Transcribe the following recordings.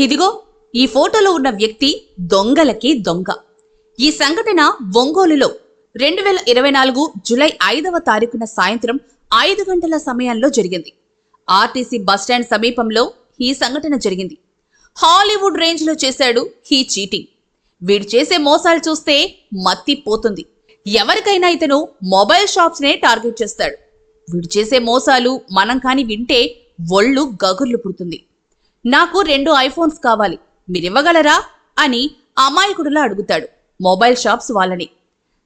ఇదిగో ఈ ఫోటోలో ఉన్న వ్యక్తి దొంగలకి దొంగ. ఈ సంఘటన ఒంగోలులో 2024 జూలై 5వ తారీఖున సాయంత్రం 5 గంటల సమయంలో జరిగింది. ఆర్టీసీ బస్టాండ్ సమీపంలో ఈ సంఘటన జరిగింది. హాలీవుడ్ రేంజ్ లో చేశాడు ఈ చీటింగ్. వీడు చేసే మోసాలు చూస్తే మత్తిపోతుంది. ఎవరికైనా ఇతను మొబైల్ షాప్స్ నే టార్గెట్ చేస్తాడు. వీడు చేసే మోసాలు మనం కాని వింటే ఒళ్ళు గగుర్లు పుడుతుంది. నాకు 2 ఐఫోన్స్ కావాలి, మీరివ్వగలరా అని అమాయకుడులా అడుగుతాడు మొబైల్ షాప్స్ వాళ్ళని.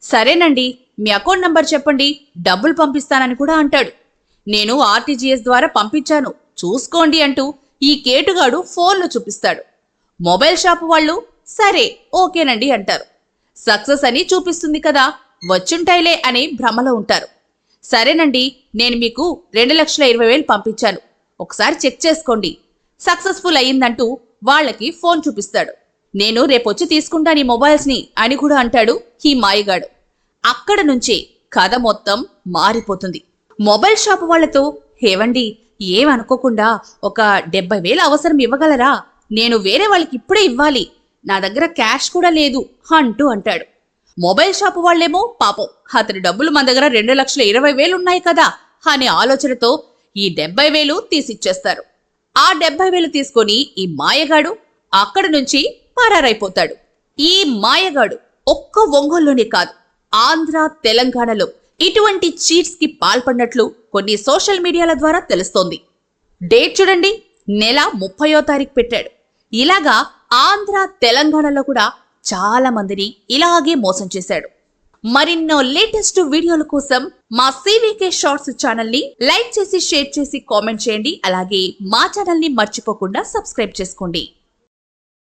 సరేనండి, మీ అకౌంట్ నంబర్ చెప్పండి, డబ్బులు పంపిస్తానని కూడా అంటాడు. నేను ఆర్టీజీఎస్ ద్వారా పంపించాను, చూసుకోండి అంటూ ఈ కేటుగాడు ఫోన్లో చూపిస్తాడు. మొబైల్ షాప్ వాళ్ళు సరే ఓకేనండి అంటారు. సక్సెస్ అని చూపిస్తుంది కదా, వచ్చుంటాయిలే అని భ్రమలో ఉంటారు. సరేనండి, నేను మీకు 2,20,000 పంపించాను, ఒకసారి చెక్ చేసుకోండి, సక్సెస్ఫుల్ అయ్యిందంటూ వాళ్ళకి ఫోన్ చూపిస్తాడు. నేను రేపొచ్చి తీసుకుంటాను ఈ మొబైల్స్ ని అని కూడా అంటాడు ఈ మాయగాడు. అక్కడ నుంచే కథ మొత్తం మారిపోతుంది. మొబైల్ షాప్ వాళ్లతో, ఏవండి ఏమనుకోకుండా ఒక 70,000 అవసరం ఇవ్వగలరా, నేను వేరే వాళ్ళకి ఇప్పుడే ఇవ్వాలి, నా దగ్గర క్యాష్ కూడా లేదు అంటూ అంటాడు. మొబైల్ షాప్ వాళ్లేమో పాపం అతని డబ్బులు మన దగ్గర 2,20,000 ఉన్నాయి కదా అనే ఆలోచనతో ఈ 70,000 తీసిచ్చేస్తారు. ఆ 70,000 తీసుకొని ఈ మాయగాడు అక్కడి నుంచి పరారైపోతాడు. ఈ మాయగాడు ఒక్క ఒంగోలులోనే కాదు, ఆంధ్ర తెలంగాణలో ఇటువంటి చీట్స్ కి పాల్పడినట్లు కొన్ని సోషల్ మీడియాల ద్వారా తెలుస్తోంది. డేట్ చూడండి, నెల 30వ తారీఖు పెట్టాడు. ఇలాగా ఆంధ్ర తెలంగాణలో కూడా చాలా మందిని ఇలాగే మోసం చేశాడు. మరిన్నో లేటెస్ట్ వీడియోల కోసం మా CVK షార్ట్స్ ఛానల్ ని లైక్ చేసి, షేర్ చేసి, కామెంట్ చేయండి. అలాగే మా ఛానల్ ని మర్చిపోకుండా సబ్స్క్రైబ్ చేసుకోండి.